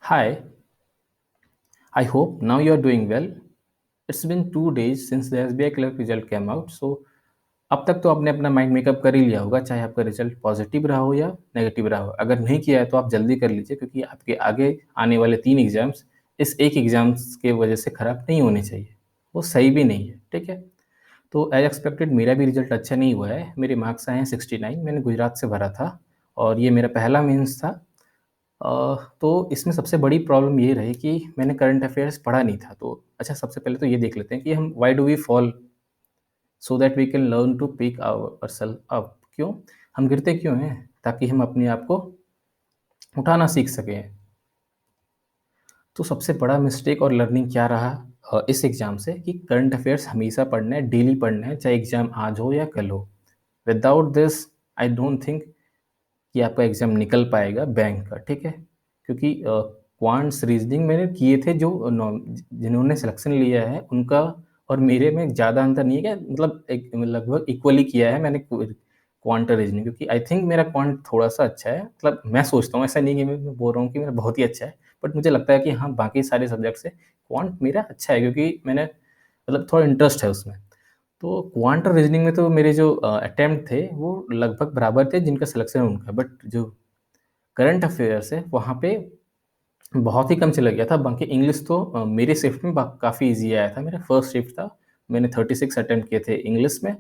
Hi, I hope now you are doing well. It's been 2 days since the SBI clerk result came out. So अब तक तो आपने अपना mind makeup कर ही लिया होगा, चाहे आपका रिजल्ट पॉजिटिव रहा हो या नेगेटिव रहा हो। अगर नहीं किया है तो आप जल्दी कर लीजिए क्योंकि आपके आगे आने वाले 3 एग्ज़ाम्स इस एक एग्ज़ाम्स के वजह से खराब नहीं होने चाहिए। वो सही भी नहीं है, ठीक है? तो एज़ एक्सपेक्टेड मेरा भी रिजल्ट अच्छा नहीं हुआ है। मेरे मार्क्स आए हैं 69। मैंने गुजरात से भरा था और ये मेरा पहला मेंस था। तो इसमें सबसे बड़ी प्रॉब्लम ये रही कि मैंने करंट अफ़ेयर्स पढ़ा नहीं था। तो अच्छा, सबसे पहले तो ये देख लेते हैं कि हम why do we fall so that we can learn to pick ourself up. क्यों? हम गिरते क्यों हैं? ताकि हम अपने आप को उठाना सीख सकें। तो सबसे बड़ा मिस्टेक और लर्निंग क्या रहा इस एग्ज़ाम से कि करंट अफ़ेयर्स हमेशा पढ़ना है, डेली पढ़ना है, चाहे एग्ज़ाम आज हो या कल हो। Without this I don't think कि आपका एग्ज़ाम निकल पाएगा बैंक का, ठीक है? क्योंकि क्वांट्स रीज़निंग मैंने किए थे जो जिन्होंने सिलेक्शन लिया है उनका और मेरे में ज़्यादा अंतर नहीं है क्या, मतलब एक लगभग इक्वली किया है मैंने क्वांट रीज़निंग, क्योंकि आई थिंक मेरा क्वांट थोड़ा-सा अच्छा है। मतलब मैं सोचता हूँ, ऐसा नहीं कि मैं बोल रहा हूँ कि मेरा बहुत ही अच्छा है, बट मुझे लगता है कि हाँ, बाकी सारे सब्जेक्ट से क्वांट मेरा अच्छा है क्योंकि मैंने मतलब थोड़ा इंटरेस्ट है उसमें। तो क्वांट और रीज़निंग में तो मेरे जो अटेम्प्ट थे वो लगभग बराबर थे जिनका सिलेक्शन है उनका, बट जो करंट अफ़ेयर्स है वहाँ पे बहुत ही कम चला गया था। बाकी इंग्लिश तो मेरे शिफ्ट में काफ़ी ईज़ी आया था। मेरा फर्स्ट शिफ्ट था, मैंने 36 अटेम्प्ट किए थे इंग्लिश में,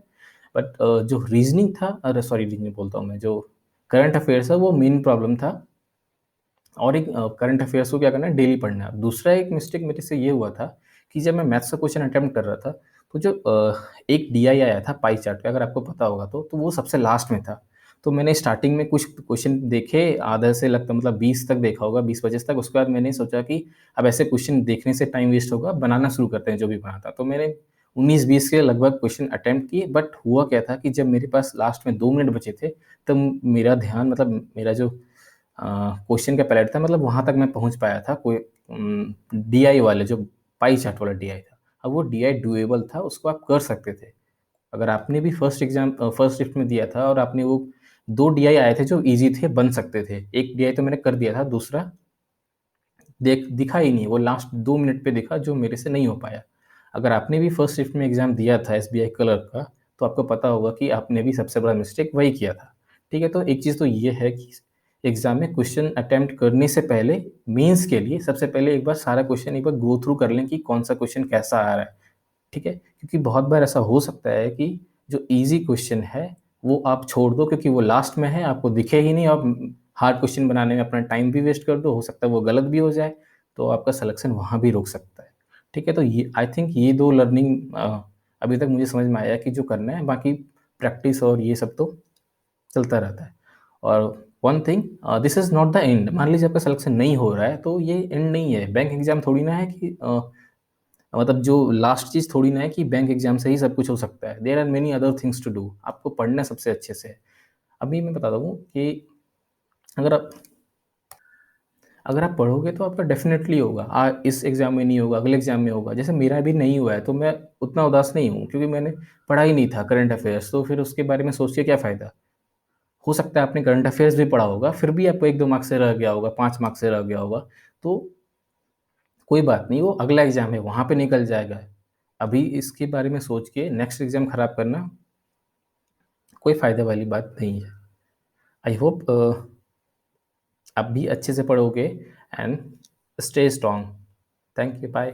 बट जो रीज़निंग था, अरे सॉरी, रीज़निंग बोलता हूँ मैं, जो करंट अफ़ेयर्स है वो मेन प्रॉब्लम था। और एक करंट अफ़ेयर्स को क्या करना है, डेली पढ़ना है। दूसरा एक मिस्टेक मेरे से ये हुआ था कि जब मैं मैथ्स का क्वेश्चन अटेम्प्ट कर रहा था, तो जो एक डीआई आया था पाई चार्ट का, अगर आपको पता होगा तो वो सबसे लास्ट में था। तो मैंने स्टार्टिंग में कुछ क्वेश्चन देखे, आधा से लगता मतलब 20 तक देखा होगा, 20-25 तक। उसके बाद मैंने सोचा कि अब ऐसे क्वेश्चन देखने से टाइम वेस्ट होगा, बनाना शुरू करते हैं जो भी बना था। तो मैंने 19-20 के लगभग क्वेश्चन अटेम्प्ट किए, बट हुआ क्या था कि जब मेरे पास लास्ट में 2 मिनट बचे थे, तब मेरा ध्यान, मतलब मेरा जो क्वेश्चन का पैलेट था, मतलब वहाँ तक मैं पहुँच पाया था, कोई डीआई वाले जो पाई चार्ट वाला डीआई था। अब वो डीआई डूएबल था, उसको आप कर सकते थे। अगर आपने भी फर्स्ट शिफ्ट में दिया था और आपने वो 2 डीआई आए थे जो ईज़ी थे, बन सकते थे। एक डीआई तो मैंने कर दिया था, दूसरा दिखा ही नहीं, वो लास्ट 2 मिनट पे दिखा जो मेरे से नहीं हो पाया। अगर आपने भी फर्स्ट शिफ्ट में एग्ज़ाम दिया था एसबीआई क्लर्क का, तो आपको पता होगा कि आपने भी सबसे बड़ा मिस्टेक वही किया था। ठीक है? तो एक चीज़ तो ये है कि एग्ज़ाम में क्वेश्चन अटेम्प्ट करने से पहले मेंस के लिए सबसे पहले एक बार सारा क्वेश्चन एक बार गो थ्रू कर लें कि कौन-सा क्वेश्चन कैसा आ रहा है। ठीक है? क्योंकि बहुत बार ऐसा हो सकता है कि जो ईज़ी क्वेश्चन है, वो आप छोड़ दो क्योंकि वो लास्ट में है, आपको दिखे ही नहीं, आप हार्ड क्वेश्चन बनाने में अपना टाइम भी वेस्ट कर दो, हो सकता है वो गलत भी हो जाए, तो आपका सिलेक्शन वहाँ भी रुक सकता है। ठीक है? तो ये आई थिंक ये 2 लर्निंग अभी तक मुझे समझ में आया कि जो करना है, बाकी प्रैक्टिस और ये सब तो चलता रहता है। और one thing, this is not the end. मान लीजिए आपका सिलेक्शन नहीं हो रहा है, तो ये एंड नहीं है। बैंक एग्ज़ाम थोड़ी ना है कि मतलब जो लास्ट चीज़ थोड़ी ना है कि बैंक एग्ज़ाम से ही सब कुछ हो सकता है। There are many other things to do. आपको पढ़ना सबसे अच्छे से है। अभी मैं बताता हूँ कि अगर आप अगर आप पढ़ोगे तो आपका डेफ़िनेटली होगा। इस एग्ज़ाम में नहीं होगा, अगले एग्ज़ाम में होगा। जैसे मेरा अभी नहीं हुआ है, तो मैं उतना उदास नहीं हूँ क्योंकि मैंने पढ़ा ही नहीं था करंट अफ़ेयर्स, तो फिर उसके बारे में सोच के क्या फ़ायदा? हो सकता है आपने करंट अफ़ेयर्स भी पढ़ा होगा, फिर भी आपको 1-2 मार्क्स से रह गया होगा, 5 मार्क्स से रह गया होगा। तो कोई बात नहीं, वो अगला एग्ज़ाम है, वहाँ पे निकल जाएगा। अभी इसके बारे में सोच के नेक्स्ट एग्ज़ाम खराब करना कोई फ़ायदे वाली बात नहीं है। आई होप आप भी अच्छे से पढ़ोगे and stay strong. Thank you, bye.